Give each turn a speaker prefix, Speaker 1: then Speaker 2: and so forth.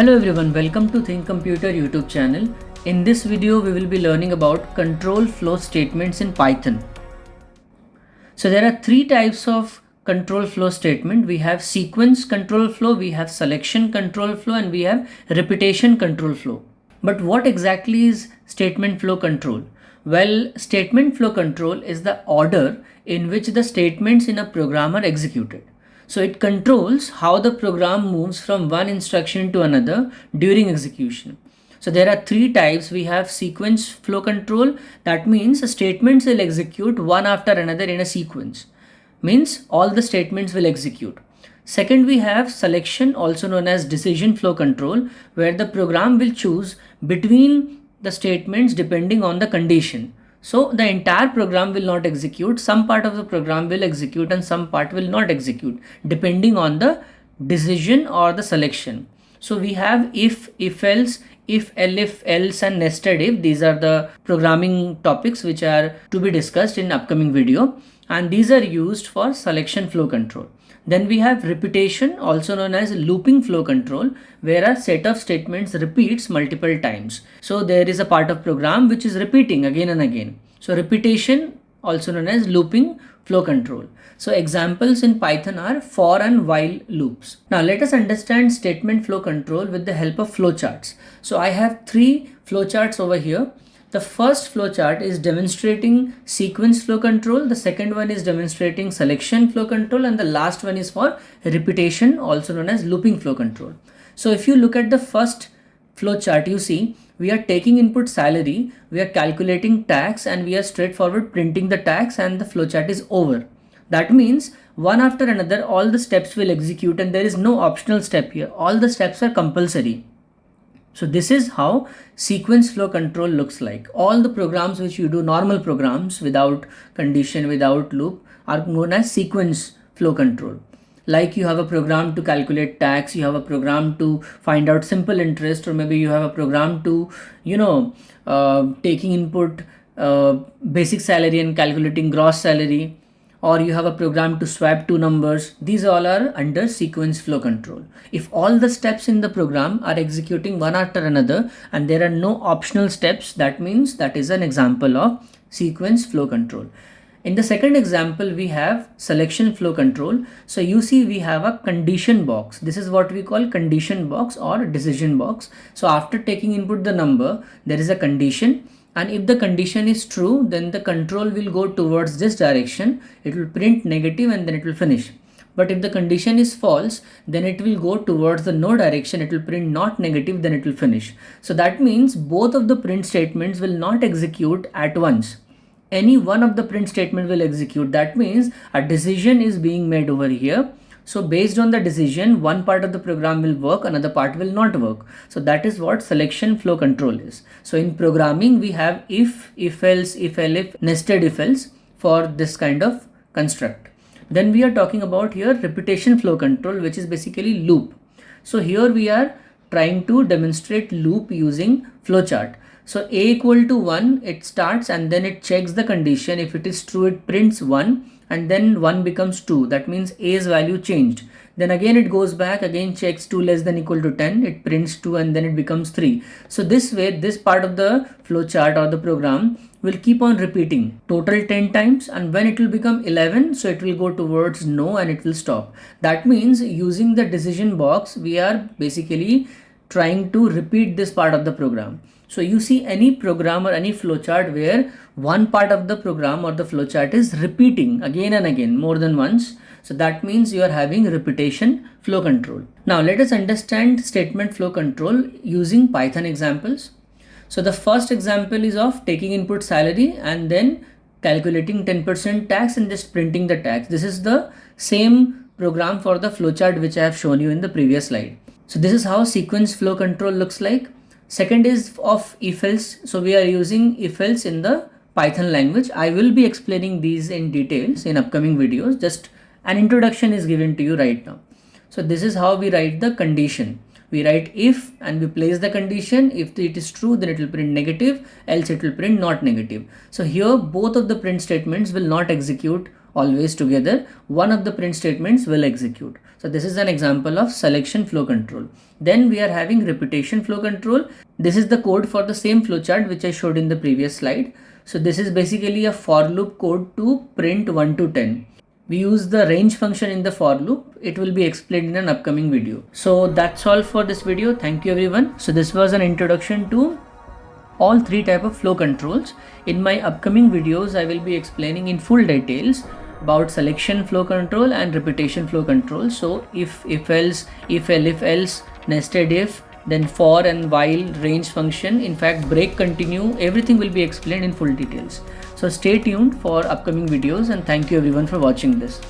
Speaker 1: Hello everyone, welcome to ThinkComputer YouTube channel. In this video, we will be learning about control flow statements in Python. So there are three types of control flow statement. We have sequence control flow, we have selection control flow, and we have repetition control flow. But what exactly is statement flow control? Well, statement flow control is the order in which the statements in a program are executed. So it controls how the program moves from one instruction to another during execution. So there are three types. We have sequence flow control. That means statements will execute one after another in a sequence. Means all the statements will execute. Second, we have selection, also known as decision flow control, where the program will choose between the statements depending on the condition. So the entire program will not execute. Some part of the program will execute and some part will not execute depending on the decision or the selection. So we have if else, if else and nested if. These are the programming topics which are to be discussed in upcoming video, and these are used for selection flow control. Then we have repetition, also known as looping flow control, where a set of statements repeats multiple times. So there is a part of program which is repeating again and again. So repetition, also known as looping flow control. So examples in Python are for and while loops. Now let us understand statement flow control with the help of flowcharts. So I have three flowcharts over here. The first flowchart is demonstrating sequence flow control, the second one is demonstrating selection flow control, and the last one is for repetition, also known as looping flow control. So if you look at the first flowchart, you see we are taking input salary, we are calculating tax, and we are straightforward printing the tax, and the flowchart is over. That means one after another all the steps will execute and there is no optional step here. All the steps are compulsory. So this is how sequence flow control looks like. All the programs which you do, normal programs without condition, without loop, are known as sequence flow control. Like you have a program to calculate tax, you have a program to find out simple interest, or maybe you have a program to, taking input basic salary and calculating gross salary, or you have a program to swap two numbers. These all are under sequence flow control. If all the steps in the program are executing one after another and there are no optional steps, that means that is an example of sequence flow control. In the second example, we have selection flow control. So you see we have a condition box. This is what we call condition box or decision box. So after taking input the number, there is a condition. And if the condition is true, then the control will go towards this direction. It will print negative and then it will finish. But if the condition is false, then it will go towards the no direction. It will print not negative, then it will finish. So that means both of the print statements will not execute at once. Any one of the print statement will execute. That means a decision is being made over here. So based on the decision, one part of the program will work, another part will not work. So that is what selection flow control is. So in programming, we have if else, if elif, nested if else for this kind of construct. Then we are talking about here repetition flow control, which is basically loop. So here we are trying to demonstrate loop using flowchart. So a equal to 1, it starts and then it checks the condition. If it is true, it prints 1. And then 1 becomes 2. That means A's value changed. Then again it goes back, again checks 2 less than equal to 10. It prints 2 and then it becomes 3. So this way, this part of the flowchart or the program will keep on repeating total 10 times, and when it will become 11, so it will go towards no and it will stop. That means using the decision box, we are basically trying to repeat this part of the program. So you see any program or any flowchart where one part of the program or the flowchart is repeating again and again more than once. So that means you are having repetition flow control. Now let us understand statement flow control using Python examples. So the first example is of taking input salary and then calculating 10% tax and just printing the tax. This is the same program for the flowchart which I have shown you in the previous slide. So this is how sequence flow control looks like. Second is of if else. So we are using if else in the Python language. I will be explaining these in details in upcoming videos. Just an introduction is given to you right now. So this is how we write the condition. We write if and we place the condition. If it is true, then it will print negative, else it will print not negative. So here both of the print statements will not execute always together. One of the print statements will execute. So this is an example of selection flow control. Then we are having repetition flow control. This is the code for the same flowchart which I showed in the previous slide. So this is basically a for loop code to print 1 to 10. We use the range function in the for loop. It will be explained in an upcoming video. So that's all for this video. Thank you everyone. So this was an introduction to all three type of flow controls. In my upcoming videos, I will be explaining in full details about selection flow control and repetition flow control. So if else, if else, nested if, then for and while, range function, in fact break, continue, everything will be explained in full details. So stay tuned for upcoming videos, and thank you everyone for watching this.